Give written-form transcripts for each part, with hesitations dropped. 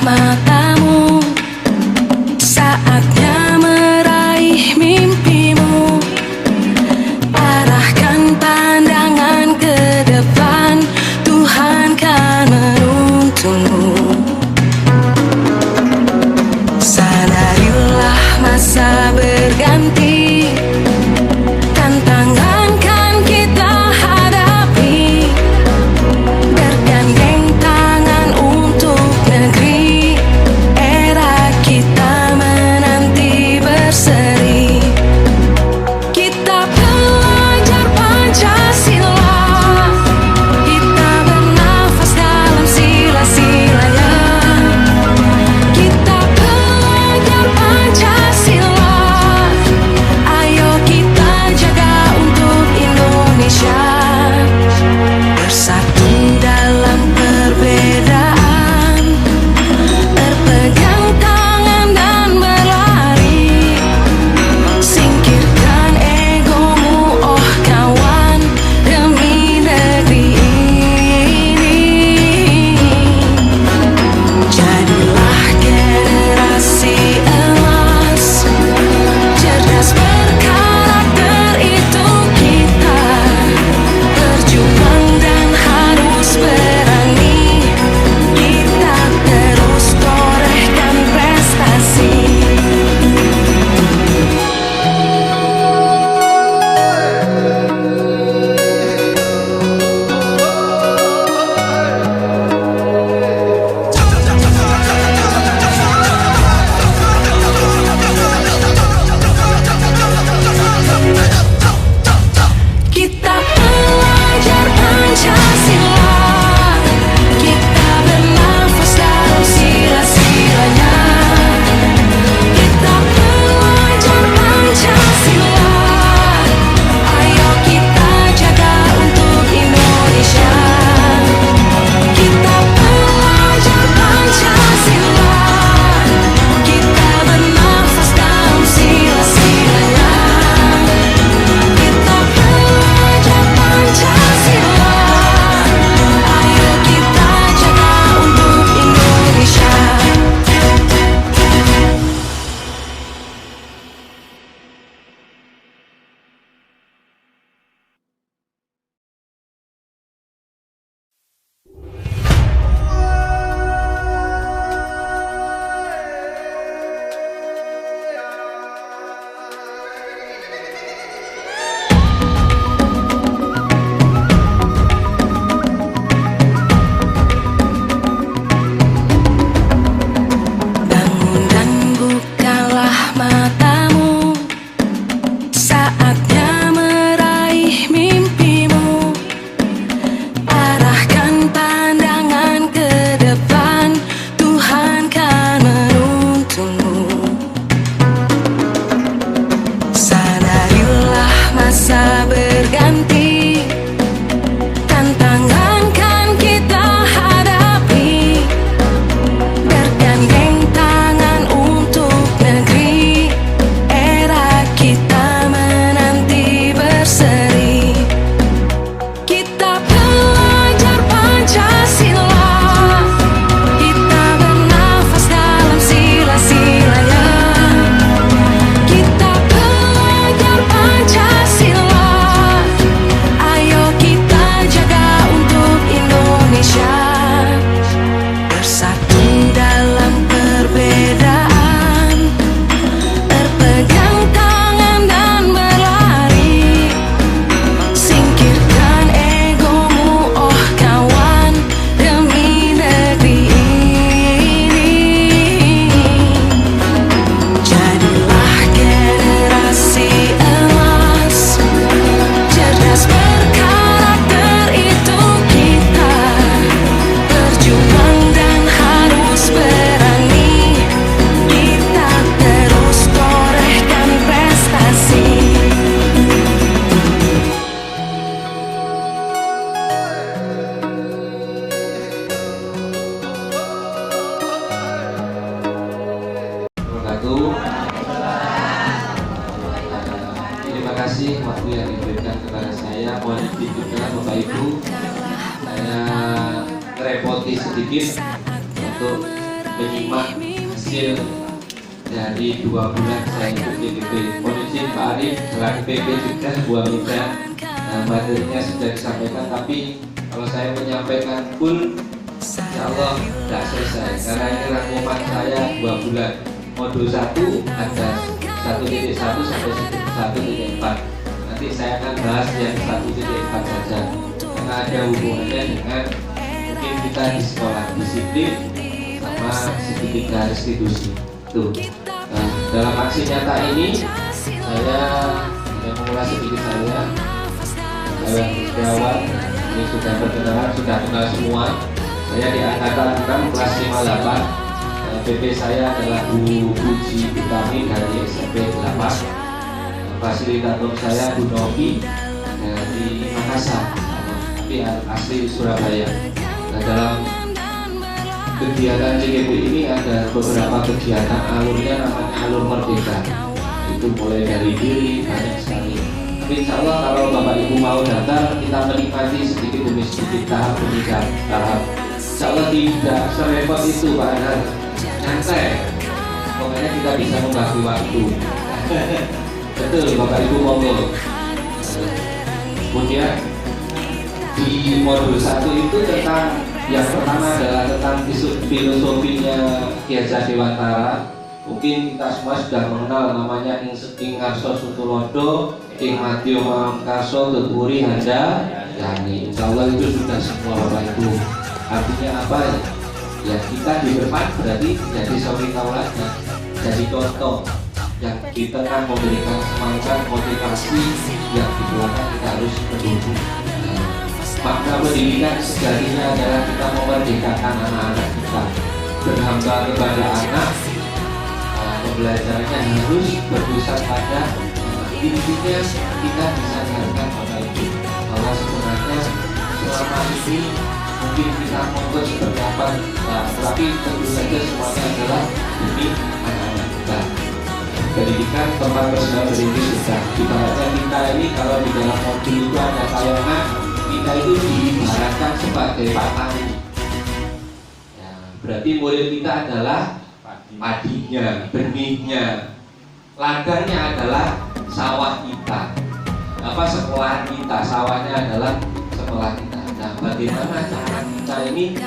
matamu, saatnya meraih mimpimu. Arahkan pandangan ke depan, Tuhan kan menuntunmu. Sadarilah masa berganti, tantangan kan kita hadapi. Bergandeng tangan untuk negeri, era kita menanti berseri. Kita belajar Pancasila, kita bernafas dalam sila-silanya. Kita belajar Pancasila, ayo kita jaga untuk Indonesia. Bersatu dalam perbedaan, berpegang tangan dan berlari. Singkirkan egomu, oh kawan, demi negeri ini. Jadilah generasi emas, cerdas berkarakter itu kita. Berjuang dan harus berani, kita terus torehkan prestasi. Kita belajar Pancasila, kita bernafas dalam sila-silanya. Kita belajar Pancasila, ayo kita jaga untuk Indonesia. Kita belajar Pancasila, kita bernafas dalam sila-silanya. Kita belajar Pancasila, ayo kita jaga untuk Indonesia. Bangun dan bukalah matamu, saatnya meraih mimpimu. Arahkan pandangan ke depan, Tuhan kan menuntunmu. Sadarilah masa berganti, tantangan kan kita hadapi. Bergandeng tangan untuk negeri, era kita menanti berseri. Kita belajar Pancasila, kita bernafas dalam sila-silanya. Kita belajar Pancasila, ayo kita jaga untuk Indonesia. Bersatu dalam perbedaan, berpegang tangan dan berlari. Singkirkan egomu, oh kawan, demi negeri ini. Jadilah generasi emas, cerdas berkarakter itu kita. Berjuang dan harus berani, kita terus torehkan prestasi. Wabarakatuh. Terima kasih waktu yang diberikan kepada saya. Mohon ditunjukkan Bapak Ibu, saya merepoti sedikit untuk menyimak hasil dari 2 bulan saya ikut DPP. Mohon izin Pak Arif, selaku PP juga buah muda, materinya sudah disampaikan, tapi kalau saya menyampaikan pun insya Allah tidak selesai karena ini rangkuman saya 2 bulan. Modul 1 ada 1.1 sampai 1.4. Nanti saya akan bahas yang 1.4 saja karena ada hubungannya dengan mungkin kita di sekolah disiplin sama segitiga restitusi. Tuh. Nah, dalam aksi nyata ini saya mengulas sedikit saya sejawat ini sudah berkenalan, sudah kenal semua. Saya di angkatan 6 kelas 58. PP saya adalah Bu Puji Utami dari SMP 8. Fasilitator saya Bu Novi dari Makassar, tapi asli Surabaya. Nah, dalam kegiatan CGP ini ada beberapa kegiatan, alurnya namanya alur merdeka. Itu mulai dari diri banyak sekali. Tapi insya Allah kalau Bapak Ibu mau datang, kita menikmati sedikit demi sedikit tahap demi tahap. Insya Allah tidak serepot itu Pak Anhar. Santai, pokoknya kita bisa membagi waktu. Betul Bapak Ibu monggo. Kemudian di modul 1 itu tentang yang pertama adalah tentang filosofinya Ki Hajar Dewantara. Mungkin kita semua sudah mengenal namanya Ing Karso Sutulodo, Ing Madyo Mamkarso Tuturi Handa Yani. Insya Allah itu sudah semua Bapak Ibu. Artinya apa ya? Ya kita di depan berarti jadi suri tauladan, jadi contoh yang di tengah memberikan semangat motivasi, yang di belakang kita harus mendukung. Makna pendidikan sejatinya adalah kita memerdekakan anak-anak kita, berhamba kepada anak. Pembelajarannya harus berpusat pada intinya kita disadarkan Bapak Ibu bahwa sebenarnya selama ini mungkin kita monggo seperti apa, tapi tentu saja semuanya adalah demi anak-anak kita. Pendidikan tempat personal berintis sudah ibaratnya kita ini kalau di dalam mobil itu ada tayangan, kita itu diibaratkan sebagai petani. Ya, berarti murid kita adalah padinya, benihnya, ladangnya adalah sawah kita. Apa sekolah kita, sawahnya adalah sekolah kita. Nah, bagaimana cara kita ini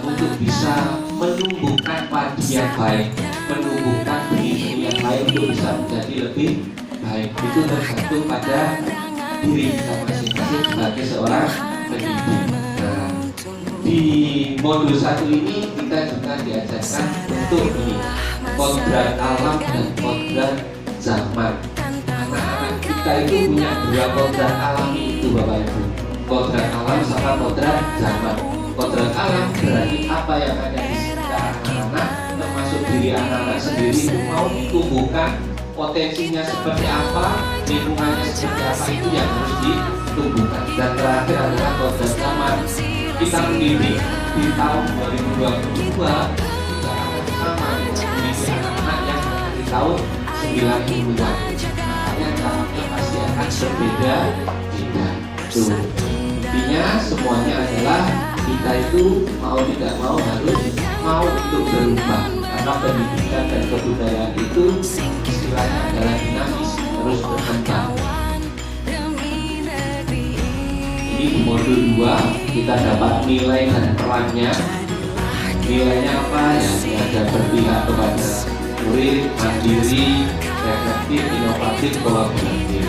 untuk bisa menumbuhkan padi yang baik, menumbuhkan benih-benih yang baik untuk bisa menjadi lebih baik. Itu tergantung pada diri kita masing-masing sebagai seorang pendidik. Nah, di modul 1 ini kita juga diajarkan untuk ini kodrat alam dan kodrat zaman. Anak-anak kita itu punya 2 kodrat alami itu Bapak Ibu. Kodrat alam sama kodrat zaman. Kodrat alam berarti apa yang ada di sekitar anak-anak, termasuk diri anak-anak sendiri itu mau ditumbuhkan, potensinya seperti apa, lingkungannya seperti apa, itu yang harus ditumbuhkan. Dan terakhir adalah kodrat zaman. Kita mendidik di tahun 2022 kita akan sama dengan mendidik anak-anak yang di tahun 90-an. Makanya caranya pasti akan berbeda. Intinya semuanya adalah kita itu mau tidak mau harus mau untuk berubah, karena pendidikan dan kebudayaan itu istilahnya adalah dinamis, terus berkembang. Ini di modul 2 kita dapat nilai dan perannya. Nilainya apa ya? Ada berpihak kepada murid, mandiri, reflektif, inovatif, kolaboratif.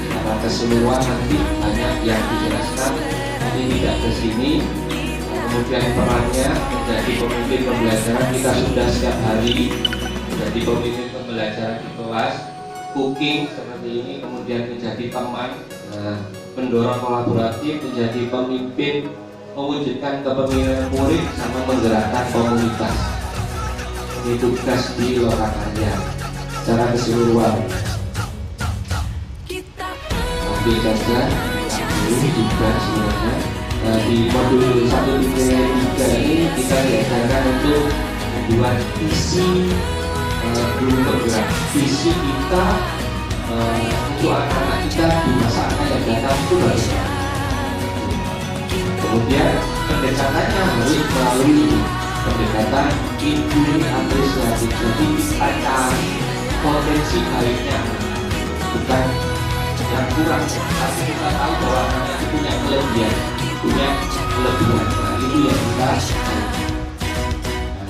Secara keseluruhan nanti banyak yang dijelaskan, tapi tidak ke sini. Kemudian perannya menjadi pemimpin pembelajaran, kita sudah setiap hari menjadi pemimpin pembelajaran di kelas, cooking seperti ini, kemudian menjadi teman, mendorong kolaboratif, menjadi pemimpin, mewujudkan kepemimpinan murid, sama menggerakkan komunitas. Ini tugas di Lokakarya secara keseluruhan. Oke saja, ini juga sebenarnya di modul 1.3 ini kita diajarkan untuk membuat visi guru bergerak, visi kita untuk anak-anak kita di masa akan yang datang itu bagaimana. Kemudian pendekatannya harus melalui pendekatan injury apresiasi. Jadi kita cari potensi baiknya, bukan yang kurang, tapi kita tahu bahwa anak itu punya kelebihan. Nah, itu yang kita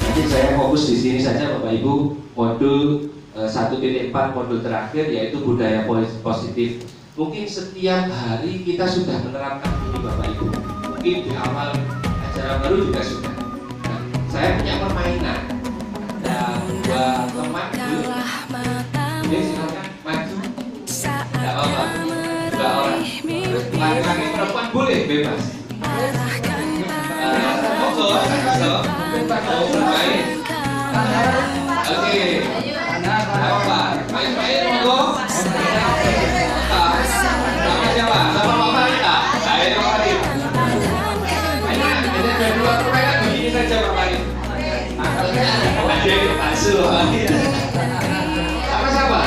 nanti saya fokus di sini saja Bapak Ibu. Modul 1.4 modul terakhir yaitu budaya positif. Mungkin setiap hari kita sudah menerapkan ini Bapak Ibu. Mungkin di awal acara baru juga sudah. Nah, saya punya permainan. Ada dua teman dulu. Jadi silakan maju. Tidak apa-apa. Dua orang. Laki-laki perempuan boleh bebas. Monggo, main. Oke. Apa? Main-main monggo. Sama siapa? Sama Mama Rita. Ayo Mama Rita. Ini ada dua permainan begini saja Mama Rita. Ada hasil sama siapa?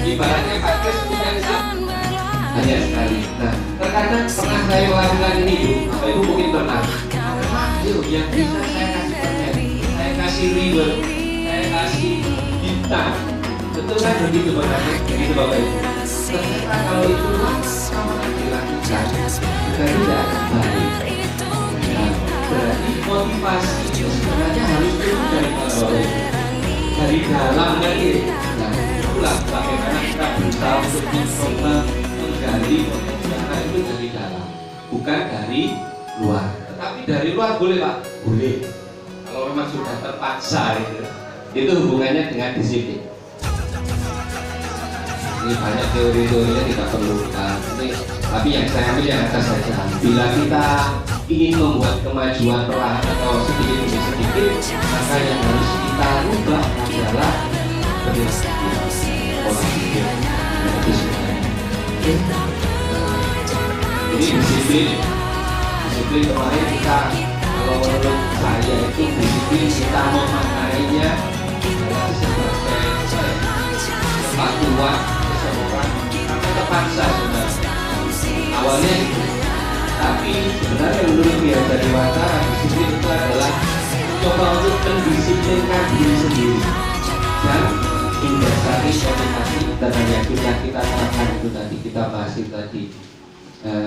Ibaratnya pakai hanya sekali. Nah, terkadang pernah saya lakukan ini, Bapak Ibu mungkin pernah. Yuk, yang bisa saya kasih permen, saya kasih ribbon, saya kasih bintang. Betul kan begitu Bapak Ibu? Begitu Bapak Ibu. Ternyata kalau itu sama dilakukan, juga tidak baik. Nah, berarti motivasi itu sebenarnya harus turun dari Bapak Ibu, dari dalam lagi. Nah, itulah bagaimana kita berusaha untuk mencoba menggali potensi anak itu dari dalam, bukan dari luar. Tetapi dari luar boleh Pak? Boleh. Kalau memang sudah terpaksa itu hubungannya dengan disiplin. Ini banyak teori-teorinya tidak perlu kita ini, tapi yang saya ambil yang atas saja. Bila kita ingin membuat kemajuan perlahan atau sedikit demi sedikit, maka yang harus kita rubah adalah pola pikir. Itu sebenarnya. Jadi disiplin kemarin kita, kalau menurut saya itu disiplin kita memaknainya adalah sebagai kepatuhan seseorang karena terpaksa sebenarnya awalnya itu. Tapi sebenarnya menurut biasa dewasa, disiplin itu adalah coba untuk mendisiplinkan diri sendiri dan mendasari motivasi dan yang kita terapkan itu tadi, kita bahas itu tadi.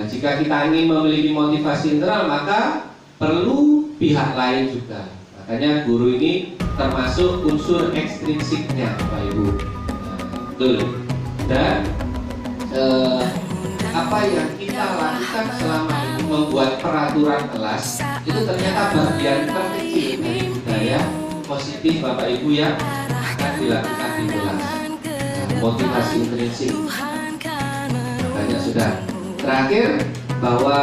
Jika kita ingin memiliki motivasi internal, maka perlu pihak lain juga. Makanya guru ini termasuk unsur ekstrinsiknya Bapak Ibu. Betul. Dan apa yang kita lakukan selama ini membuat peraturan kelas itu ternyata bagian terkecil dari budaya positif Bapak Ibu yang akan dilakukan di kelas. Motivasi intrinsik banyak sudah. Terakhir, bahwa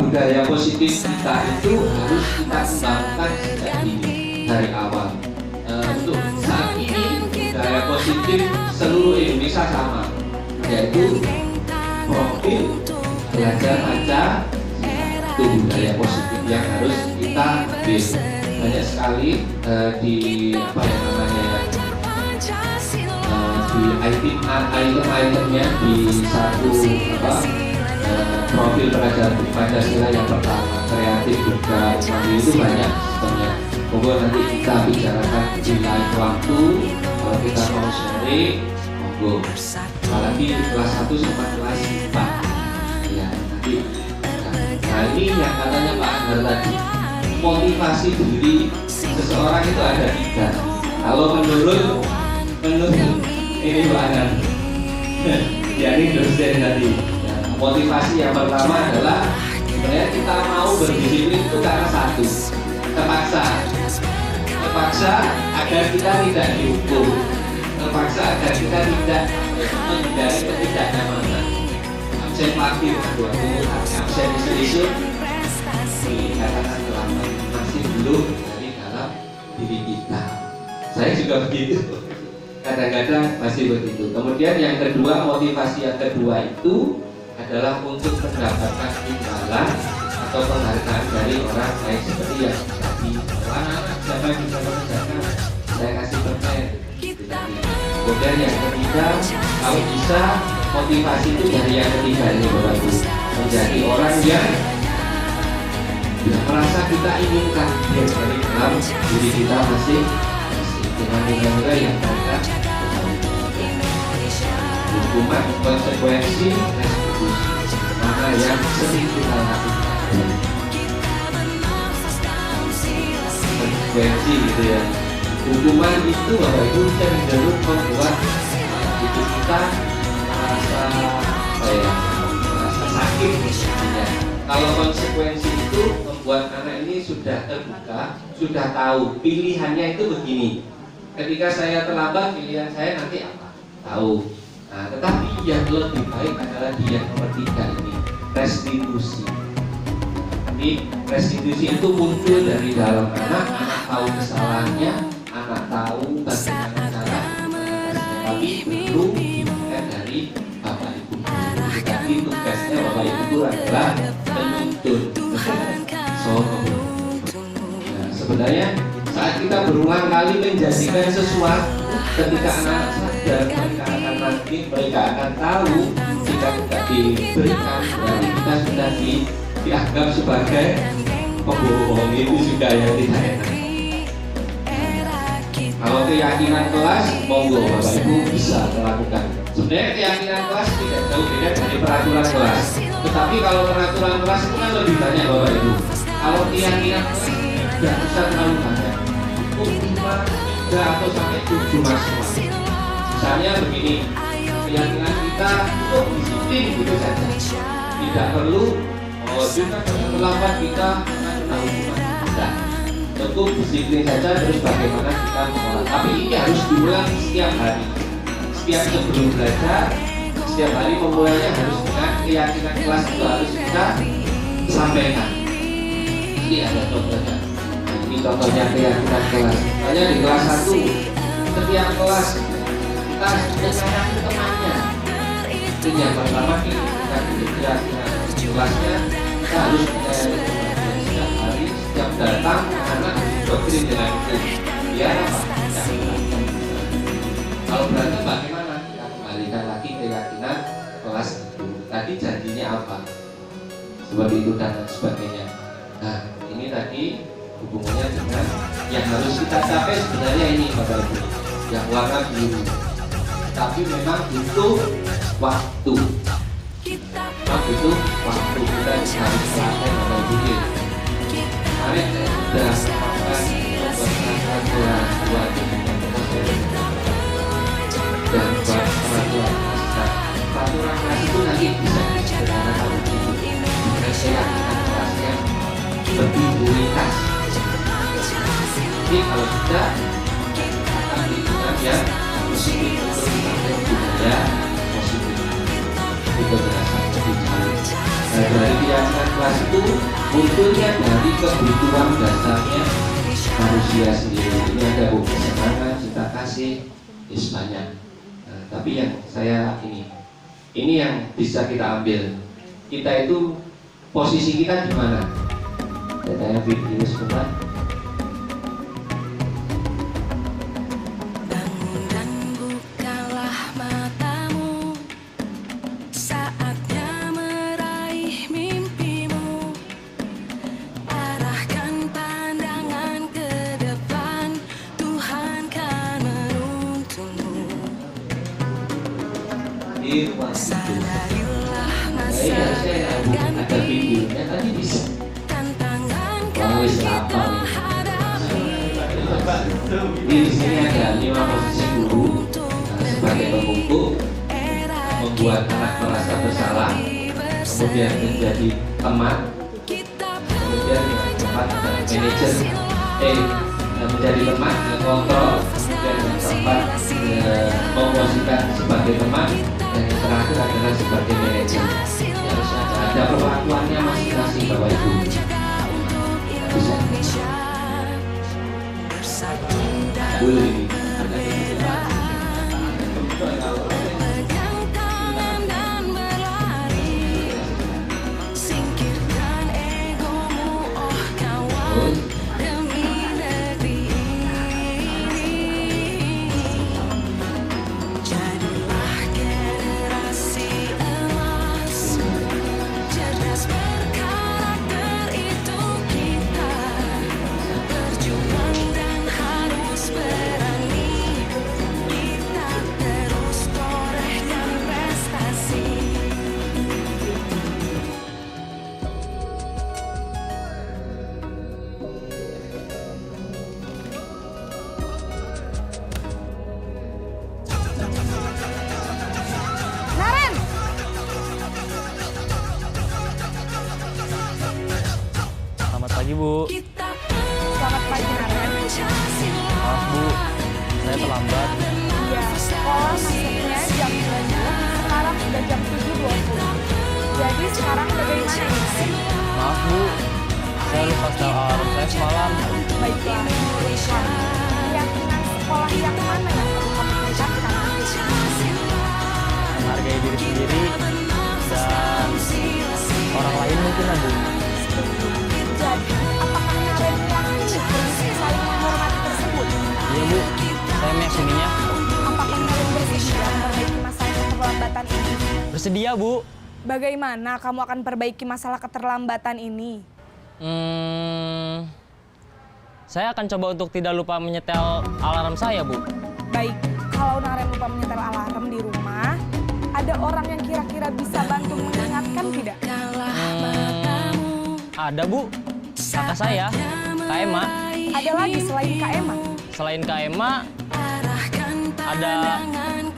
budaya positif kita itu harus kita kembangkan sejak dini dari awal. Untuk saat ini budaya positif seluruh Indonesia sama, yaitu profil belajar baca itu budaya positif yang harus kita ambil. Banyak sekali di apa yang namanya di item-itemnya di satu profil belajar Pancasila yang pertama, kreatif juga itu banyak sebenarnya. Monggo nanti kita bicarakan di lain waktu. Kalau kita mau sharing, monggo. Apalagi kelas 1 sama kelas 4 ya nanti. Nah ini yang katanya Pak Anggar tadi, motivasi diri seseorang itu ada 3. Kalau menurut ini Pak Anggar ya ini dosen tadi. Motivasi yang pertama adalah sebenarnya kita mau berdisiplin itu karena satu, terpaksa agar kita tidak dihukum, terpaksa agar kita tidak menghindari ketidaknyamanan. Absen parkir, absen isu-isu dikatakan selama masih belum dari dalam diri kita. Saya juga begitu. Kadang-kadang masih begitu. Kemudian yang kedua, motivasi yang kedua itu adalah untuk mendapatkan imbalan atau penghargaan dari orang lain, seperti yang tadi, anak-anak siapa yang bisa mengerjakan, saya kasih permen. Kemudian yang ketiga, kalau bisa motivasi itu dari yang ketiga ini Bapak Ibu, menjadi orang yang merasa kita inginkan dari dalam diri kita masing dengan nilai-nilai yang mereka hukuman, konsekuensi, restitusi, mana yang sering kita lakukan. Konsekuensi gitu ya. Hukuman itu Bapak Ibu cenderung membuat hidup kita merasa merasa sakit misalnya. Kalau konsekuensi itu membuat anak ini sudah terbuka, sudah tahu pilihannya itu begini. Ketika saya terlambat, pilihan saya nanti apa? Tahu. Nah, tetapi yang lebih baik adalah di yang nomor 3 ini, restitusi. Jadi restitusi itu muncul dari dalam anak tahu kesalahannya, anak tahu bagaimana cara mengatasinya, tapi perlu dari Bapak Ibu. Jadi tugasnya Bapak Ibu adalah menuntun. Nah, sebenarnya saat kita berulang kali menjadikan sesuatu, ketika anak sadar mereka akan nanti, mereka akan tahu jika tidak diberikan, berarti kita sudah dianggap sebagai pembohong. Itu juga yang tidak enak. Kalau keyakinan kelas, monggo Bapak Ibu bisa melakukan. Sebenarnya keyakinan kelas tidak jauh beda dari peraturan kelas. Tetapi kalau peraturan kelas itu kan lebih banyak Bapak Ibu. Kalau keyakinan kelas tidak bisa terlalu banyak. Cukup 5, 3 atau sampai 7 masing-masing. Misalnya begini, keyakinan kita untuk disiplin gitu saja. Tidak perlu juga terlambat kita tahu tidak. Cukup disiplin saja, terus bagaimana kita mengolah. Tapi ini harus diulang setiap hari. Setiap sebelum belajar, setiap hari memulainya harus dengan keyakinan kelas itu harus kita sampaikan. Ini ada contohnya. Ini contohnya keyakinan kelas. Misalnya di kelas 1, setiap kelas kita menyayangi temannya. Itu yang pertama kita keyakinan kelasnya, kita harus menyayangi temannya. Setiap hari, setiap datang, anak doktrin dengan itu. Biar apa? Kalau berantem bagaimana? Kita kembalikan lagi keyakinan kelas itu. Tadi janjinya apa? Seperti itu dan sebagainya. Nah, ini tadi hubungannya dengan yang harus kita capai sebenarnya ini Bapak Ibu, yang warna biru. Tapi memang butuh waktu. Memang butuh waktu, kita harus selesai Bapak Ibu. Mari kita sudah melakukan buat dan buat peraturan kelas. Peraturan kelas itu nanti bisa disederhanakan begitu. Keyakinan kelasnya lebih unitas. Jadi kalau sudah akan lingkungan yang positif untuk dipakai budaya positif itu terasa lebih jauh. Nah, dari keyakinan kelas itu munculnya dari kebutuhan dasarnya manusia sendiri. Ini ada bukti kesenangan, cinta kasih, banyak. Nah, tapi yang saya ini yang bisa kita ambil. Kita itu posisi kita di mana? Saya video sebentar. Bangun dan bukalah matamu, saatnya meraih mimpimu. Arahkan pandangan ke depan, Tuhan kan menuntunmu. Sadarilah masa depan ada videonya tadi bisa. tantangan Kalau kita lapar. hadapi. Di sini ada 5 posisi guru sebagai pembungkuk, membuat anak merasa bersalah, kemudian menjadi teman, kemudian yang keempat adalah manajer, menjadi teman, mengontrol, kemudian yang keempat memposisikan sebagai teman, dan yang terakhir adalah sebagai manajer. Harus ada perlakuannya masing-masing Bapak Ibu. Bisa. Boleh. Pegang tangan dan berlari, singkirkan egomu, oh kawan, demi negeri ini. Jadilah generasi emas, cerdas berkarakter itu kita, berjuang dan harus berani, kita terus torehkan prestasi. Naren! Selamat pagi, Bu. Kita Selamat pagi, Naren. Pancasila. Maaf, Bu. Saya terlambat. Iya, sekolah masuknya jam 9, sekarang udah jam 7.20. Jadi sekarang bagaimana ini, Naren? Maaf, Bu. Saya lupa setel alarm saya semalam. Baiklah, keyakinan sekolah yang mana yang perlu kamu tingkatkan? Menghargai diri sendiri dan orang lain mungkin, Bu. Jadi, apakah Naren meyakini prinsip saling menghormati tersebut? Iya, Bu. Saya meyakininya. Apakah Naren bersedia memperbaiki masalah keterlambatan ini? Bersedia, Bu. Bagaimana kamu akan perbaiki masalah keterlambatan ini? Saya akan coba untuk tidak lupa menyetel alarm saya, Bu. Baik, kalau Naren lupa menyetel alarm di rumah, ada orang yang kira-kira bisa bantu mengingatkan tidak? Ada, Bu. Kakak saya, Kak Emma. Ada lagi selain Kak Emma? Selain Kak Emma, ada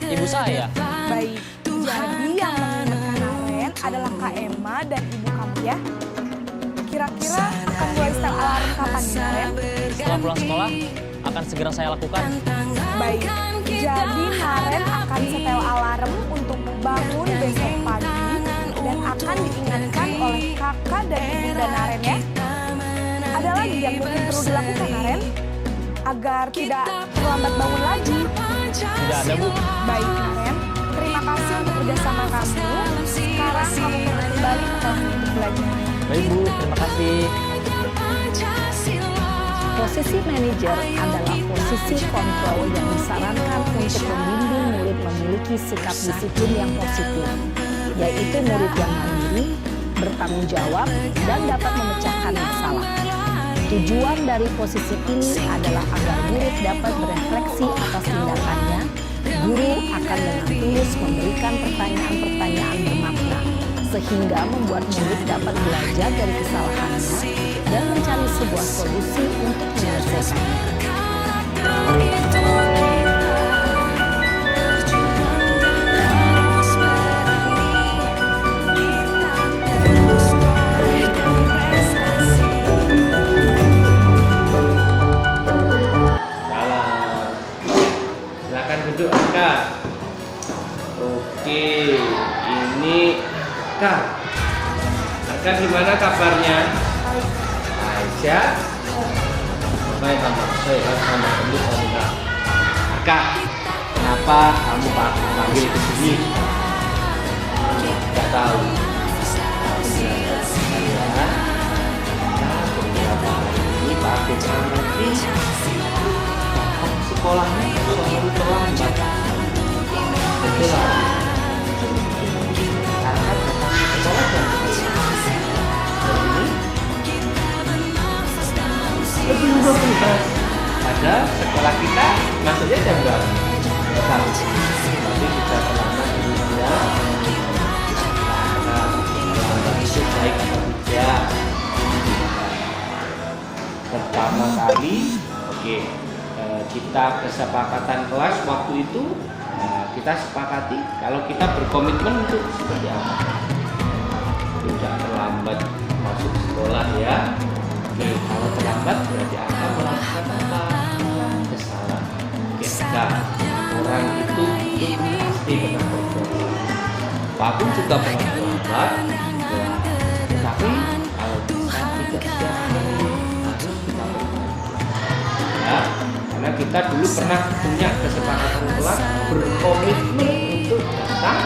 ibu saya. Baik, jadi yang mengingatkan Naren adalah Kak Emma dan ibu kamu ya. Kira-kira akan mulai setel alarm kapan nih, Naren? Setelah pulang sekolah, akan segera saya lakukan. Baik, jadi Naren akan setel alarm untuk bangun besok pagi dan akan diingatkan oleh kakak dan ibu Naren ya. Ada lagi yang mungkin perlu dilakukan, Naren? Agar tidak terlambat bangun lagi. Tidak ada, Bu. Baik, Naren. Terima kasih untuk kerjasama kamu. Sekarang kamu boleh kembali ke kelas untuk belajar. Baik, Bu. Terima kasih. Posisi manajer adalah posisi kontrol yang disarankan untuk membimbing murid memiliki sikap disiplin yang positif, yaitu murid yang mandiri, bertanggung jawab, dan dapat memecahkan masalah. Tujuan dari posisi ini adalah agar murid dapat berefleksi atas tindakannya. Guru akan dengan tulus memberikan pertanyaan-pertanyaan bermakna, sehingga membuat murid dapat belajar dari kesalahannya dan mencari sebuah solusi untuk menyelesaikannya. Salam. Silakan duduk, Kak. Oke, ini Kak. Kak, gimana kabarnya? Aisyah. Baik, Mama. Saya sama dulu sama Kak. Kenapa kamu panggil ke sini? Gak tahu. Beberapa hari ini Pak Afif nanti sekolahnya selalu terlambat. Betul lah. Karena datang ke sekolah jam 11. Lebih 12. Padahal sekolah kita masuknya jam berapa? Jam 1. Tapi kita terlambat dulu ya. Karena terlambat itu baik atau tidak. Pertama kali, kita kesepakatan kelas waktu itu kita sepakati kalau kita berkomitmen untuk seperti apa, tidak terlambat masuk sekolah ya. Kalau terlambat berarti akan melakukan apa? Kesalahan. Nah, orang itu pasti pernah berbuat. Apapun juga pernah terlambat. Tapi kalau bisa tidak setiap hari harus kita berbuat. Ya, karena kita kita dulu pernah punya kesepakatan kelas berkomitmen untuk datang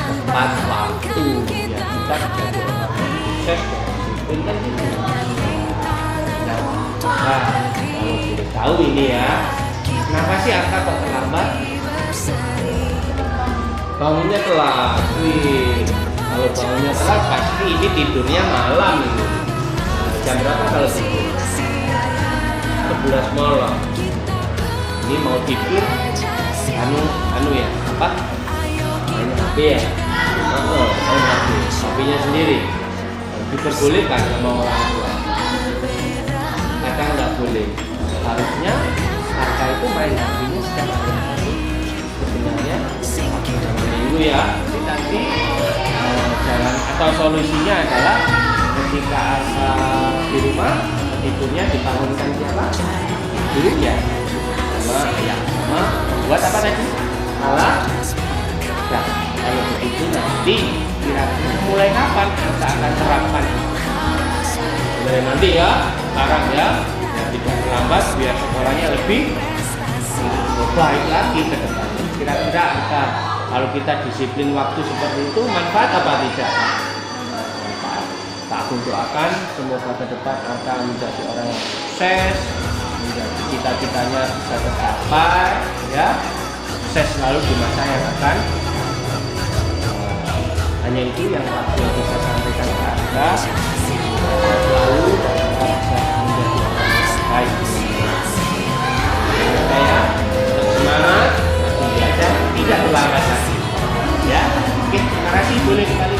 tepat waktu. Ya, kita jadi orang yang sukses dan disiplin kan gitu. Nah, kalau boleh tahu ini ya, kenapa sih Arka kok terlambat? Bangunnya telat. Wih, kalau bangunnya telat pasti ini tidurnya malam ini. Jam berapa kalau tidur? 11 malam. Ini mau tidur anu ya, apa? Main HP ya? Main HP. HP-nya sendiri. Diperbolehkan sama orang tua. Kadang nggak boleh. Harusnya Arka itu main HP-nya setiap hari. Sebenarnya itu ya. Jadi nanti jalan atau solusinya adalah ketika Arka di rumah tidurnya dibangunkan siapa? Ibu ya, sama ayah, sama buat apa tadi? Malah, nah kalau begitu nanti kira-kira mulai kapan kita akan terapkan? Mulai nanti ya, sekarang ya, tidak terlambat biar sekolahnya lebih baik lagi ke depan. Kira-kira kalau kita disiplin waktu seperti itu manfaat apa tidak? Tak aku doakan semoga ke depan akan menjadi orang yang sukses, menjadi cita-citanya bisa tercapai, ya, sukses selalu di masa yang akan. Hanya itu yang aku bisa sampaikan ke Anda. Selalu bisa menjadi orang yang baik. Saya tetap semangat, belajar tidak terlambat lagi. Ya, oke, terima kasih, boleh kembali.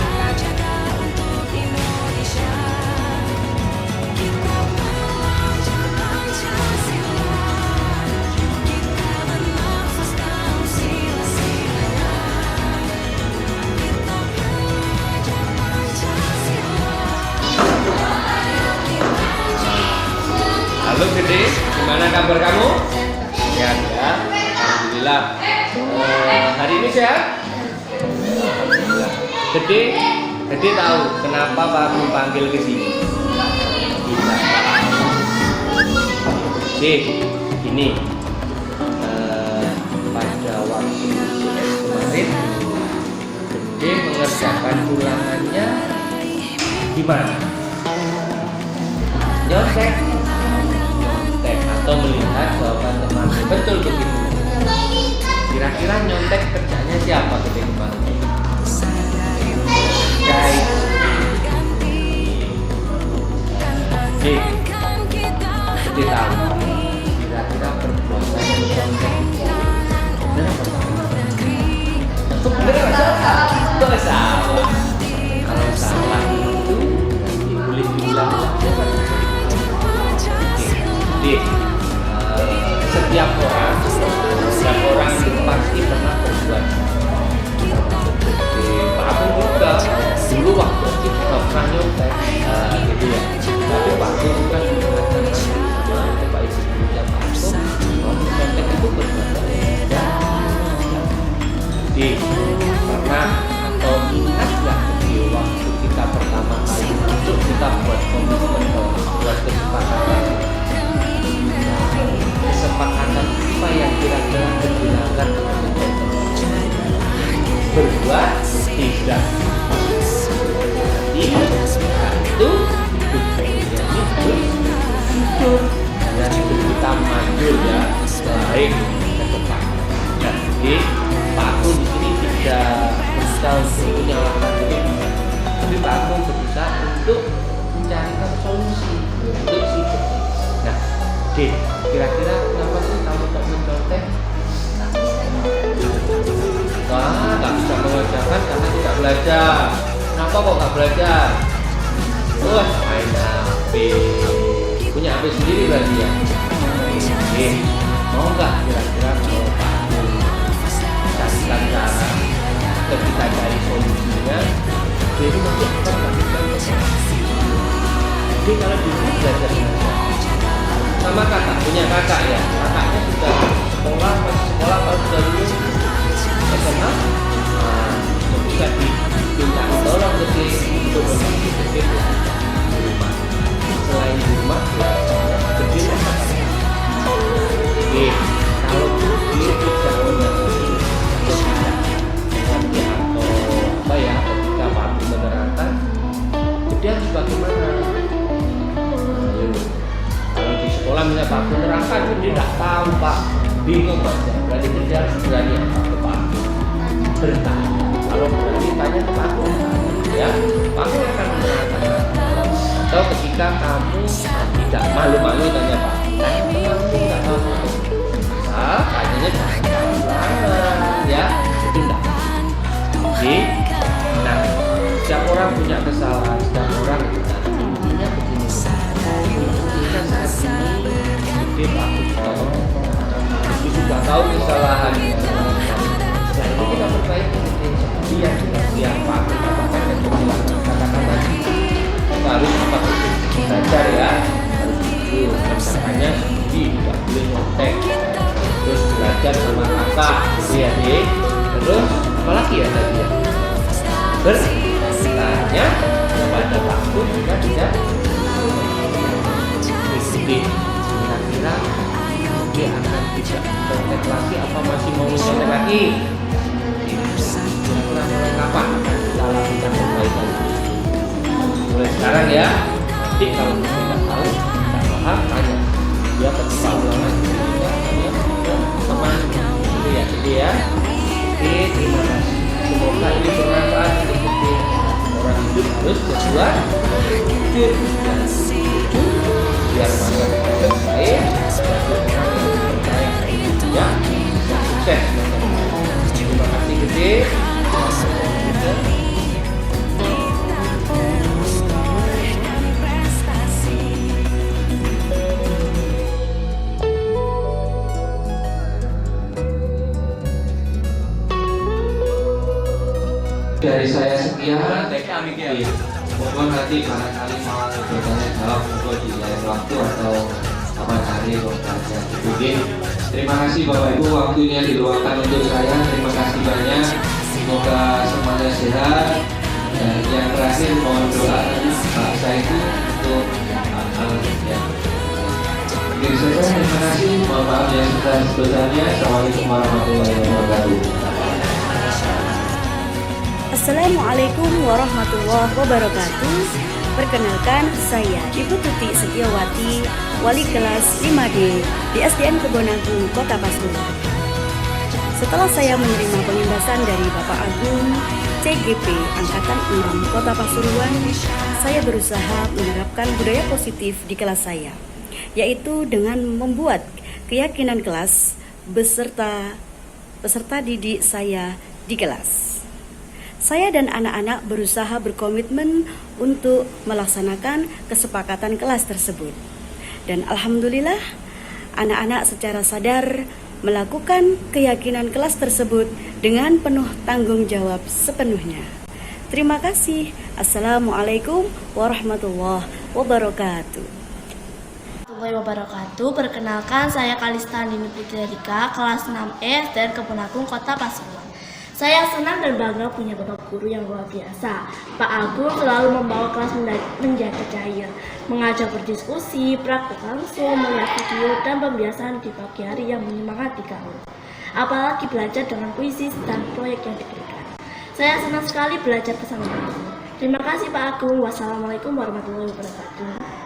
Halo Gede, gimana kabar kamu? Sehat ya? Alhamdulillah. Hari ini sehat? Alhamdulillah. Gede tahu kenapa kamu panggil ke sini? Bisa. Gini. Pada waktu CS kemarin, Gede mengerjakan ulangannya gimana? Nyontek atau melihat jawaban teman, betul begitu. Kira-kira nyontek kerjanya siapa ketika kemarin? Guys, Jadi tahu kira-kira perbuatan nyontek benar apa? Benar salah? Salah. Kalau salah itu boleh diulang-ulang. Setiap orang itu pasti pernah berbuat. Pak Agung juga dulu waktu itu pernah nyontek, gitu ya. Tapi Pak Agung juga mengatakan sama Pak Ibu Pak Agung, kalau nyontek itu berbuatan. Jadi pernah atau ingat nggak di waktu kita pertama kali untuk kita buat komitmen, buat kesepakatan apa yang kira-kira digunakan berbuat tidak jadi satu jujur dan kita maju ya baik ke depan. Nah, jadi Pak Agung di sini tidak berusaha untuk menyalahkan diri, tapi Pak Agung berusaha untuk mencarikan solusi untuk situ. Nah, kira-kira kenapa sih kamu tak mencontek? Wah, nggak bisa mengerjakan karena tidak belajar. Kenapa kok nggak belajar? Wah, main HP. Punya HP sendiri berarti ya? Mau nggak kira-kira kalau Pak Agung carikan cara ketika cari solusinya, jadi mungkin kita melakukan kesalahan. Jadi kalau dulu belajar sama kakak, punya kakak ya, kakaknya sudah sekolah kalau sudah lulus SMA, bisa diminta tolong ke untuk membantu Gede di rumah. Selain di rumah, Gede ketika kamu tidak malu-malu tanya Pak, teman-teman tidak tahu kayaknya jangan ya, itu enggak. Oke. Nah, setiap orang punya kesalahan, setiap orang intinya begini. Kita saat ini aku sudah tahu kesalahannya. Jadi kita perbaiki dia Pak, kita bahkan katakan tadi kita harus belajar ya, harus makanya tidak boleh nyontek, terus belajar sama kakak, ya deh, terus apalagi ya tadi ya, bertanya kepada waktu jika tidak mengikuti. Kira-kira dia akan tidak nyontek lagi apa masih mau nyontek lagi? Kira-kira mulai kapan akan kita lakukan perbaikan? Mulai sekarang ya. Nanti kalau tidak tahu, tidak paham, tanya. Dia ketika ulangan tidak tanya teman gitu ya, gitu ya. Oke, terima kasih. Semoga ini bermanfaat untuk kita. Orang hidup harus berbuat jujur dan jujur biar masa depan baik, ya, sukses. Terima kasih gede. Dari saya sekian, mohon nanti barangkali mau bertanya jawab monggo di lain waktu atau kapan hari saja. Oke, terima kasih Bapak Ibu waktunya diluangkan untuk saya. Terima kasih banyak. Semoga semuanya sehat. Dan yang terakhir mohon doa Pak Saiku untuk ya. Oke, saja terima kasih. Mohon maaf yang sebesar-besarnya. Assalamualaikum warahmatullahi wabarakatuh. Assalamualaikum warahmatullahi wabarakatuh. Perkenalkan, saya Ibu Tuti Setiawati, wali kelas 5D di SDN Kebonagung, Kota Pasuruan. Setelah saya menerima pengembasan dari Bapak Agung CGP Angkatan 6 Kota Pasuruan, saya berusaha menerapkan budaya positif di kelas saya, yaitu dengan membuat keyakinan kelas beserta peserta didik saya di kelas. Saya dan anak-anak berusaha berkomitmen untuk melaksanakan kesepakatan kelas tersebut. Dan alhamdulillah, anak-anak secara sadar melakukan keyakinan kelas tersebut dengan penuh tanggung jawab sepenuhnya. Terima kasih. Assalamualaikum warahmatullahi wabarakatuh. Perkenalkan, saya Kalista Nini Putri Rika, kelas 6E dan Kebonagung, Kota Pasuruan. Saya senang dan bangga punya bapak guru yang luar biasa. Pak Agung selalu membawa kelas menjadi cair, mengajak berdiskusi, praktek langsung, melihat video, dan pembiasaan di pagi hari yang menyemangati kami. Apalagi belajar dengan puisi dan proyek yang diberikan. Saya senang sekali belajar bersama Pak Agung. Terima kasih Pak Agung. Wassalamualaikum warahmatullahi wabarakatuh.